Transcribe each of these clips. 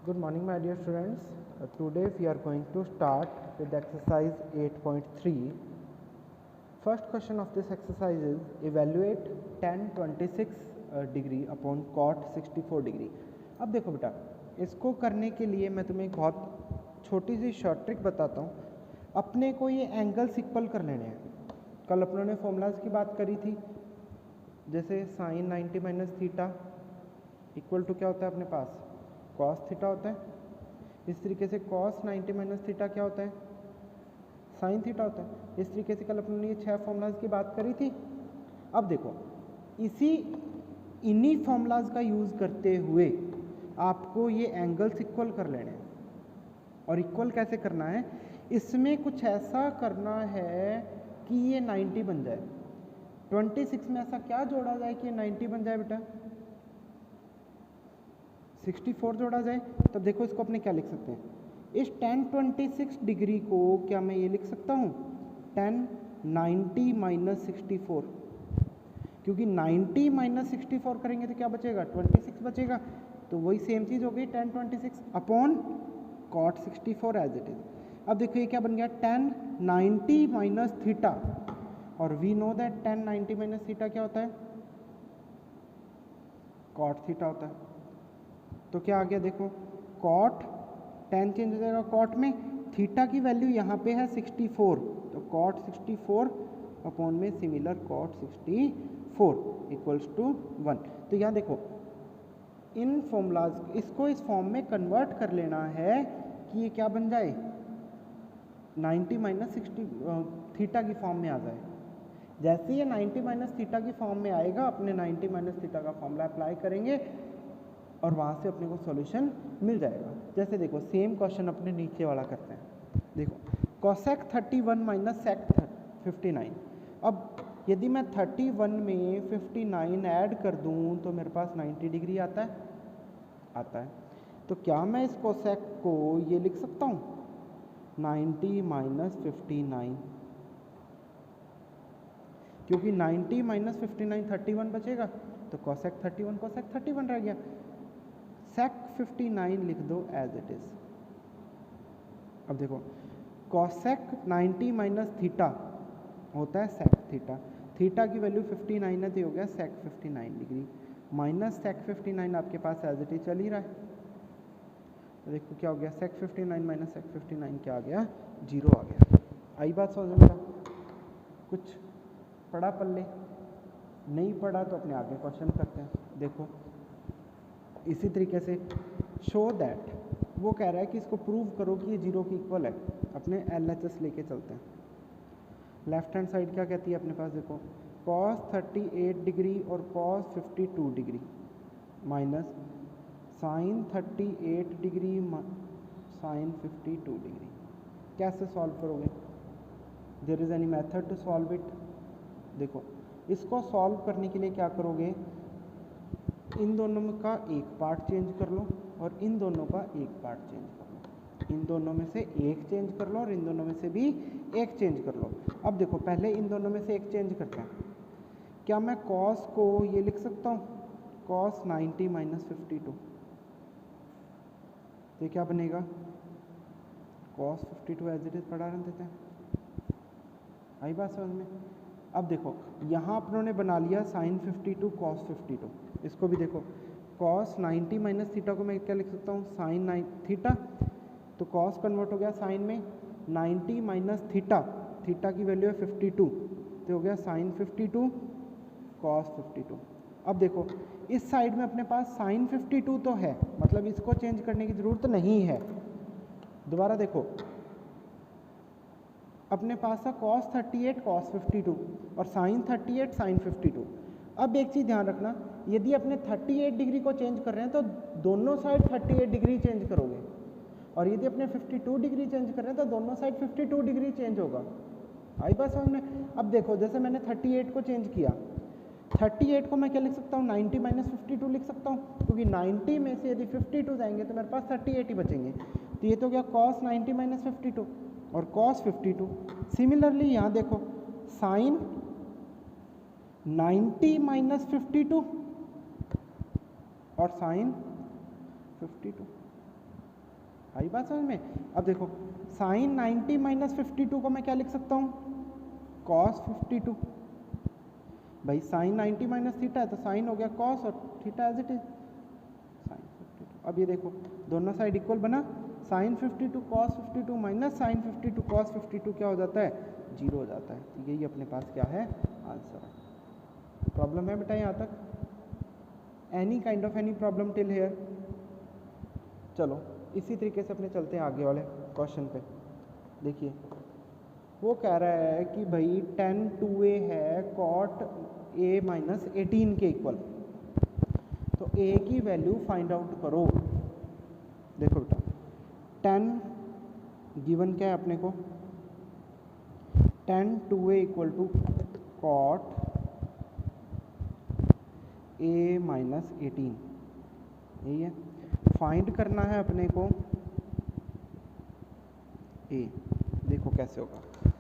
Good morning, my dear students. Today we are going to start with exercise 8.3. First question of this exercise is evaluate tan 26 degree upon cot 64 degree. अब देखो बेटा, इसको करने के लिए मैं तुम्हें एक बहुत छोटी सी शॉर्ट ट्रिक बताता हूँ। अपने को ये एंगल्स इक्वल कर लेने हैं। कल अपनों ने फॉर्मूलाज की बात करी थी, जैसे sine 90 minus theta equal to क्या होता है अपने पास कॉस थीटा होता है। इस तरीके से कॉस 90 माइनस थीटा क्या होता है साइन थीटा होता है। इस तरीके से कल अपने ने ये 6 फॉर्मूलाज की बात करी थी। अब देखो इन्हीं फॉर्मूलाज का यूज़ करते हुए आपको ये एंगल्स इक्वल कर लेने हैं। और इक्वल कैसे करना है, इसमें कुछ ऐसा करना है कि ये 90 बन जाए। 26 में ऐसा क्या जोड़ा जाए कि ये 90 बन जाए बेटा, 64 जोड़ा जाए। तब देखो इसको अपने क्या लिख सकते हैं, इस tan 26 डिग्री को क्या मैं ये लिख सकता हूँ tan 90 माइनस 64, क्योंकि 90 माइनस 64 करेंगे तो क्या बचेगा 26 बचेगा। तो वही सेम चीज़ हो गई tan 26 upon cot 64 as it is. अब देखो ये क्या बन गया tan 90 माइनस थीटा, और we know that tan 90 minus theta क्या होता है cot थीटा होता है। तो क्या आ गया देखो कॉट tan चेंज हो जाएगा कॉट में, थीटा की वैल्यू यहाँ पे है 64, तो कॉट 64 अपॉन में सिमिलर कॉट 64 इक्वल्स टू 1। तो यहाँ देखो इन फॉर्मूलाज इसको इस फॉर्म में कन्वर्ट कर लेना है कि ये क्या बन जाए 90 माइनस 60 थीटा की फॉर्म में आ जाए। जैसे ये 90 माइनस थीटा की फॉर्म में आएगा, अपने 90 माइनस थीटा का फॉर्मूला अप्लाई करेंगे और वहाँ से अपने को सॉल्यूशन मिल जाएगा। जैसे देखो सेम क्वेश्चन अपने नीचे वाला करते हैं। देखो कोसेक 31 माइनस सेक 59। अब यदि मैं 31 में 59 ऐड कर दूं तो मेरे पास 90 डिग्री आता है। तो क्या मैं इस कोसेक को ये लिख सकता हूँ 90 माइनस 59, क्योंकि 90 माइनस 59 31 बचेगा, तो कोसेक 31 कोसेक 31 रह गया। सेक 59 लिख दो एज इट इज। अब देखो कोसेक 90 माइनस थीटा होता है सेक थीटा, थीटा की वैल्यू 59 है तो हो गया सेक 59 डिग्री माइनस सेक 59 आपके पास एज इट इज चल ही रहा है। तो देखो क्या हो गया सेक 59 माइनस सेक 59 क्या आ गया 0 आ गया। आई बात समझ में? कुछ पढ़ा पल्ले, नहीं पढ़ा तो अपने आगे क्वेश्चन करते हैं। देखो इसी तरीके से शो दैट, वो कह रहा है कि इसको प्रूव करो कि ये 0 की इक्वल है। अपने LHS लेके चलते हैं। लेफ्ट हैंड साइड क्या कहती है अपने पास, देखो cos 38 डिग्री और cos 52 डिग्री minus sine 38 degree sine 52 degree. कैसे सॉल्व करोगे? There is any method to solve it? देखो इसको सॉल्व करने के लिए क्या करोगे, इन दोनों में का एक पार्ट चेंज कर लो और इन दोनों का एक पार्ट चेंज कर लो। इन दोनों में से एक चेंज कर लो और इन दोनों में से भी एक चेंज कर लो। अब देखो पहले इन दोनों में से एक चेंज करते हैं। क्या मैं cos को ये लिख सकता हूँ cos 90 माइनस 52, तो क्या बनेगा cos 52 एज इट इज पढ़ा रहे देते हैं। आई बात समझ में? अब देखो यहाँ अपनों ने बना लिया साइन 52 cos 52, इसको भी देखो cos 90 माइनस थीटा को मैं क्या लिख सकता हूँ साइन 9 थीटा, तो cos कन्वर्ट हो गया साइन में, 90 माइनस थीटा, थीटा की वैल्यू है 52 तो हो गया साइन 52 cos 52। अब देखो इस साइड में अपने पास साइन 52 तो है, मतलब इसको चेंज करने की ज़रूरत नहीं है। दोबारा देखो अपने पास है cos 38 cos 52 और साइन 38 साइन 52। अब एक चीज़ ध्यान रखना, यदि अपने 38 डिग्री को चेंज कर रहे हैं तो दोनों साइड 38 डिग्री चेंज करोगे, और यदि अपने 52 डिग्री चेंज कर रहे हैं तो दोनों साइड 52 डिग्री चेंज होगा। आई बात समझ में? अब देखो जैसे मैंने 38 को चेंज किया, 38 को मैं क्या लिख सकता हूँ 90 माइनस 52 लिख सकता हूँ, क्योंकि 90 में से यदि 52 जाएंगे तो मेरे पास 38 ही बचेंगे। तो ये तो क्या cos 90 माइनस 52 और cos 52। सिमिलरली यहाँ देखो साइन 90 माइनस 52 और साइन 52। आई बात समझ में। अब देखो साइन 90 माइनस 52 को मैं क्या लिख सकता हूँ, कॉस 52। भाई साइन 90 माइनस थीटा है तो साइन हो गया कॉस और theta as it is sine 52। अब ये देखो दोनों साइड इक्वल बना, sine 52 cos 52 minus sine 52 cos 52 क्या हो जाता है, 0 हो जाता है। तो यही अपने पास क्या है, आंसर है। प्रॉब्लम है बेटा यहाँ तक, any kind of any problem till here. चलो इसी तरीके से अपने चलते हैं आगे वाले क्वेश्चन पे। देखिए वो कह रहा है कि भाई tan 2a है कॉट a माइनस 18 के इक्वल, तो a की वैल्यू फाइंड आउट करो। देखो बेटा tan गिवन क्या है अपने को, tan 2a equal to cot a minus 18, यही है। फाइंड करना है अपने को a। देखो कैसे होगा,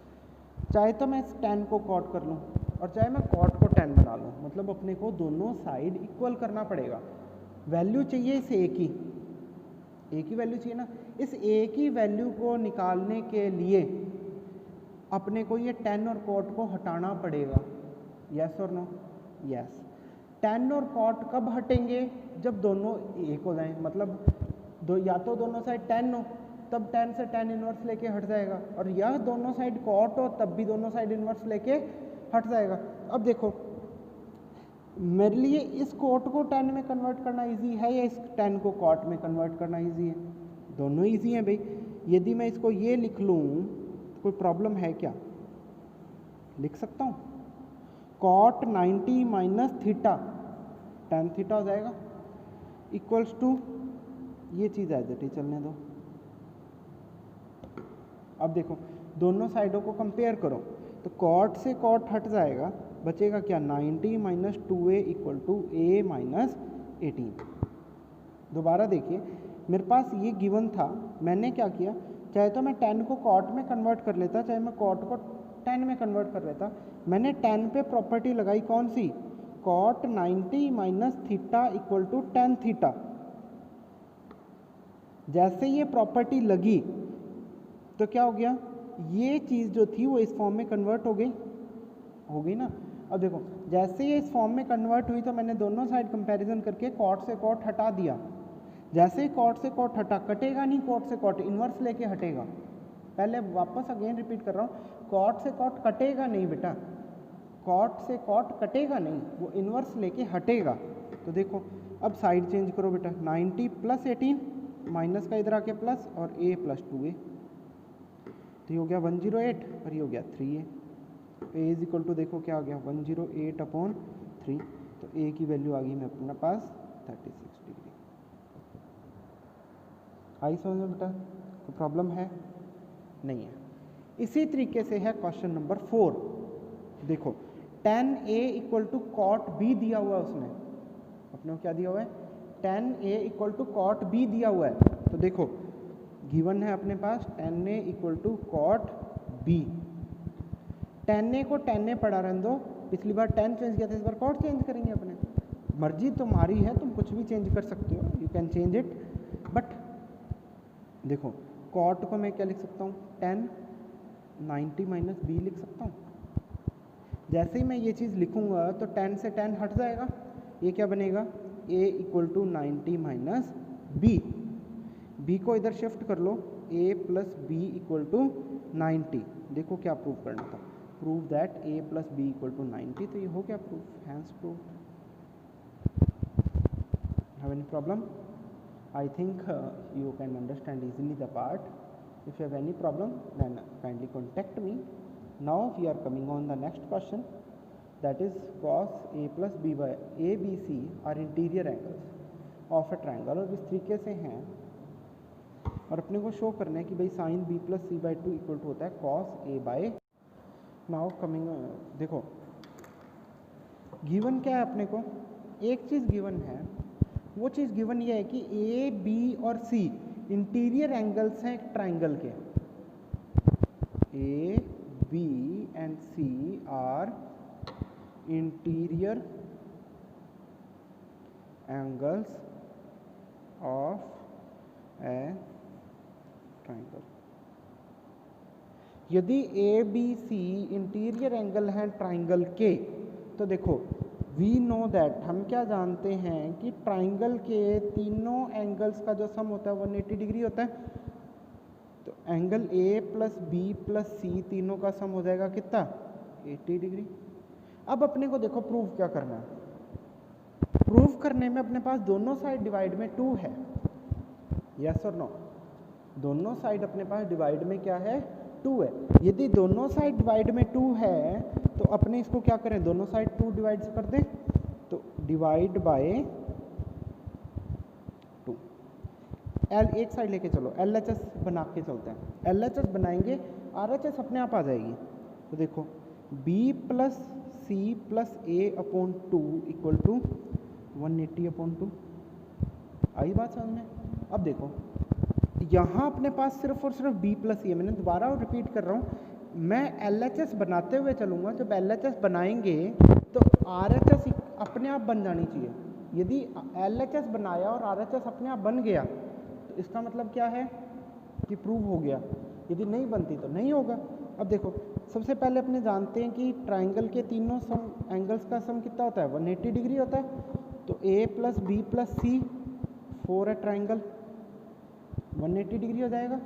चाहे तो मैं इस tan को कॉट कर लूँ और चाहे मैं कॉट को tan बना लूँ, मतलब अपने को दोनों साइड इक्वल करना पड़ेगा। वैल्यू चाहिए इस a की वैल्यू चाहिए ना। इस a की वैल्यू को निकालने के लिए अपने को ये tan और cot को हटाना पड़ेगा, यस और नो, यस। tan और cot कब हटेंगे, जब दोनों एक हो जाएं, मतलब या तो दोनों साइड tan हो तब tan से tan इनवर्स लेके हट जाएगा, और यह दोनों साइड cot हो तब भी दोनों साइड इनवर्स लेके हट जाएगा। अब देखो मेरे लिए इस cot को tan में कन्वर्ट करना इजी है या इस tan को cot में कन्वर्ट करना इजी है, दोनों इजी हैं भाई। यदि मैं इसको ये लिख लूँ तो कोई प्रॉब्लम है क्या, लिख सकता हूँ। cot 90 minus theta tan theta हो जाएगा इक्वल्स टू, ये चीज़ एज इट इज चलने दो। अब देखो दोनों साइडों को कंपेयर करो, तो cot से cot हट जाएगा, बचेगा क्या, 90 minus 2a equal to a minus 18। दोबारा देखिए मेरे पास ये गिवन था, मैंने क्या किया, चाहे तो मैं tan को cot में कन्वर्ट कर लेता, चाहे मैं cot को tan में कन्वर्ट कर लेता। मैंने tan पे प्रॉपर्टी लगाई कौन सी, cot 90 minus theta equal to tan theta. जैसे ये प्रॉपर्टी लगी तो क्या हो गया, ये चीज़ जो थी वो इस फॉर्म में कन्वर्ट हो गई ना। अब देखो जैसे ये इस फॉर्म में कन्वर्ट हुई तो मैंने दोनों साइड कंपैरिजन करके cot से cot हटा दिया। जैसे ही cot से cot हटा, कटेगा नहीं cot से cot, इन्वर्स लेके हटेगा। पहले वापस अगेन रिपीट कर रहा हूँ, cot से cot कटेगा नहीं बेटा, cot से cot कटेगा नहीं, वो इन्वर्स लेके हटेगा। तो देखो अब साइड चेंज करो बेटा, 90 प्लस 18 माइनस का इधर आके प्लस और a प्लस 2a, तो ये हो गया 108 और ये हो गया 3a। a is equal to देखो क्या आ गया 108 अपॉन 3, तो a की वैल्यू आ गई मेरे अपने पास 36 डिग्री। आई समझ में बेटा, कोई प्रॉब्लम है, नहीं है। इसी तरीके से है क्वेश्चन नंबर 4। देखो tan a equal to cot b दिया हुआ है, उसने अपने को क्या दिया हुआ है, tan a equal to cot b दिया हुआ है। तो देखो गिवन है अपने पास tan a equal to cot b। tan a को tan a पढ़ा रहने दो, पिछली बार tan चेंज किया था, इस बार cot चेंज करेंगे अपने, मर्जी तुम्हारी है, तुम कुछ भी चेंज कर सकते हो, you can change it. But देखो cot को मैं क्या लिख सकता हूँ, tan 90 माइनस b लिख सकता हूँ। जैसे ही मैं ये चीज़ लिखूंगा तो tan से tan हट जाएगा, ये क्या बनेगा, a equal to 90 minus b को इधर शिफ्ट कर लो, a plus B equal to 90। देखो क्या प्रूव करना था, prove that a plus B equal to 90, तो ये हो गया proof, hence prove. Have any problem? I think you can understand easily the part. If you have any problem, then kindly contact me. Now we are coming on the next question, that is cos a plus b by a b c are interior angles of a triangle। और इस तरीके से हैं और अपने को show करना है कि भाई sine b plus C by 2 equal to होता है cos a by. Now coming, देखो गिवन क्या है अपने को, एक चीज़ गिवन है, वो चीज़ गिवन ये है कि ए बी और सी इंटीरियर एंगल्स हैं एक ट्राइंगल के। A B and C are interior angles of A यदि A B C interior angle हैं ट्राइंगल के, तो देखो वी नो दैट, हम क्या जानते हैं कि ट्राइंगल के तीनों एंगल्स का जो सम होता है 180 डिग्री होता है। तो angle A plus B plus C तीनों का सम हो जाएगा कितना, 80 डिग्री। अब अपने को देखो प्रूव क्या करना है। प्रूव करने में अपने पास दोनों साइड डिवाइड में 2 है, यस और नो। दोनों साइड अपने पास डिवाइड में क्या है, 2 है। यदि दोनों साइड डिवाइड में 2 है तो अपने इसको क्या करें, दोनों साइड 2 डिवाइड कर दें, तो डिवाइड बाय 2। एल एक साइड लेके चलो, LHS बना के चलते हैं। LHS बनाएंगे, RHS अपने आप आ जाएगी। तो देखो B plus C plus A upon 2 equal to 180 upon 2। आई बात समझ में। अब देखो यहाँ अपने पास सिर्फ और सिर्फ B प्लस सी है। मैंने दोबारा और रिपीट कर रहा हूँ, मैं LHS बनाते हुए चलूँगा। जब LHS बनाएंगे तो RHS अपने आप बन जानी चाहिए। यदि LHS बनाया और RHS अपने आप बन गया तो इसका मतलब क्या है कि प्रूव हो गया। यदि नहीं बनती तो नहीं होगा। अब देखो सबसे पहले अपने जानते हैं कि ट्राइंगल के तीनों सम एंगल्स का सम कितना होता है, 180 डिग्री होता है। तो A प्लस बी प्लस सी 4 है ट्राइंगल, 180 डिग्री हो जाएगा।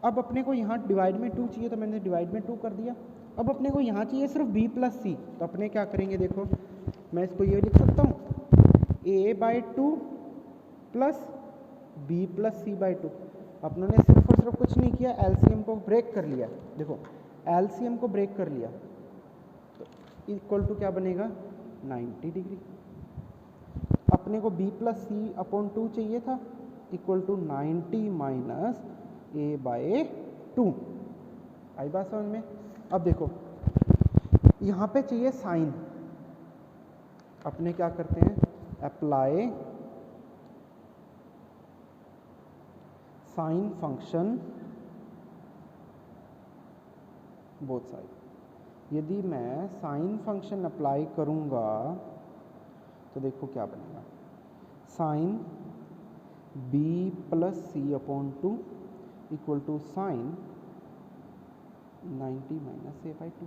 अब अपने को यहाँ डिवाइड में 2 चाहिए तो मैंने डिवाइड में 2 कर दिया। अब अपने को यहाँ चाहिए सिर्फ B प्लस सी, तो अपने क्या करेंगे, देखो मैं इसको ये लिख सकता हूँ A/2 plus B plus C by 2। अपनों ने सिर्फ और सिर्फ कुछ नहीं किया, LCM को ब्रेक कर लिया। देखो LCM को ब्रेक कर लिया तो इक्वल टू क्या बनेगा, 90 डिग्री। अपने को B प्लस सी अपॉन 2 चाहिए था, इक्वल टू 90 माइनस A/2। आई बात समझ में। अब देखो यहाँ पे चाहिए साइन। अपने क्या करते हैं, apply sine function both side. यदि मैं साइन फंक्शन अप्लाई करूँगा तो देखो क्या बनेगा, sine B plus C upon 2 equal to sine 90 minus A/2।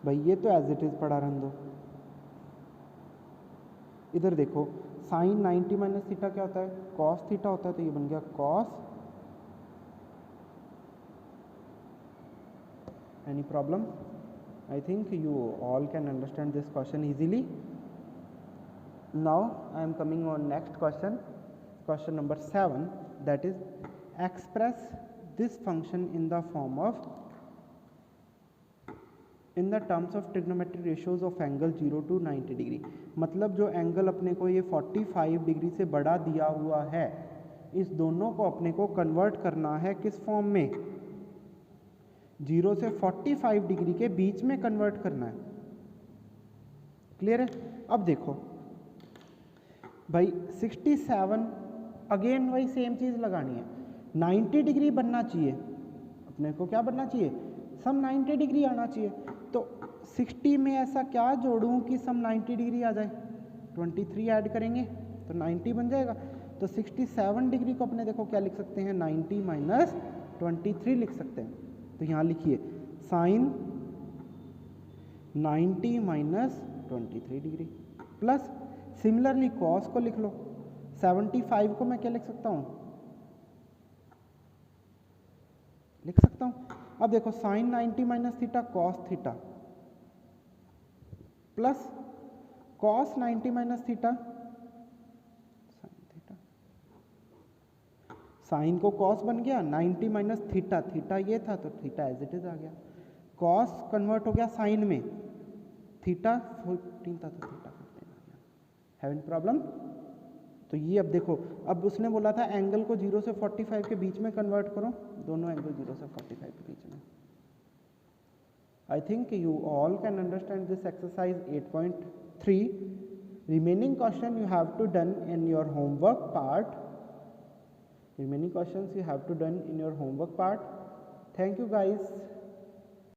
भाई ये तो एज इट इज़ पढ़ा रहने दो। इधर देखो साइन 90 माइनस थीटा क्या होता है, कॉस थीटा होता है। तो ये बन गया cos. Any problem? I think you all can understand this question easily. Now I am coming on next question, question number 7, that is express this function in the form of in the terms of trigonometric ratios of angle 0 to 90 degree. मतलब जो angle अपने को ये 45 degree से बड़ा दिया हुआ है, इस दोनों को अपने को कन्वर्ट करना है किस फॉर्म में, 0 से 45 डिग्री के बीच में कन्वर्ट करना है। क्लियर है। अब देखो भाई 67, अगेन वही सेम चीज़ लगानी है। 90 डिग्री बनना चाहिए, अपने को क्या बनना चाहिए, सम 90 डिग्री आना चाहिए। तो 60 में ऐसा क्या जोड़ूं कि सम 90 डिग्री आ जाए, 23 ऐड करेंगे तो 90 बन जाएगा। तो 67 डिग्री को अपने देखो क्या लिख सकते हैं, 90 माइनस 23 लिख सकते हैं। तो यहाँ लिखिए sine 90 minus 23 degree plus similarly cos को लिख लो। 75 को मैं क्या लिख सकता हूँ, लिख सकता हूँ। अब देखो sine 90 minus theta cos theta plus cos 90 minus theta sine theta. Sine को कॉस बन गया, 90 माइनस थीटा, थीटा ये था तो थीटा एज इट इज आ गया। कॉस कन्वर्ट हो गया साइन में, थीटा 14 था तो थीटा 15 आ गया। Have any problem? तो ये अब देखो, अब उसने बोला था एंगल को 0 से 45 के बीच में कन्वर्ट करो, दोनों एंगल 0 से 45 के बीच में। I think you all can understand this exercise 8.3। Remaining question you have to done in your homework part. Remaining questions you have to done in your homework part. Thank you guys.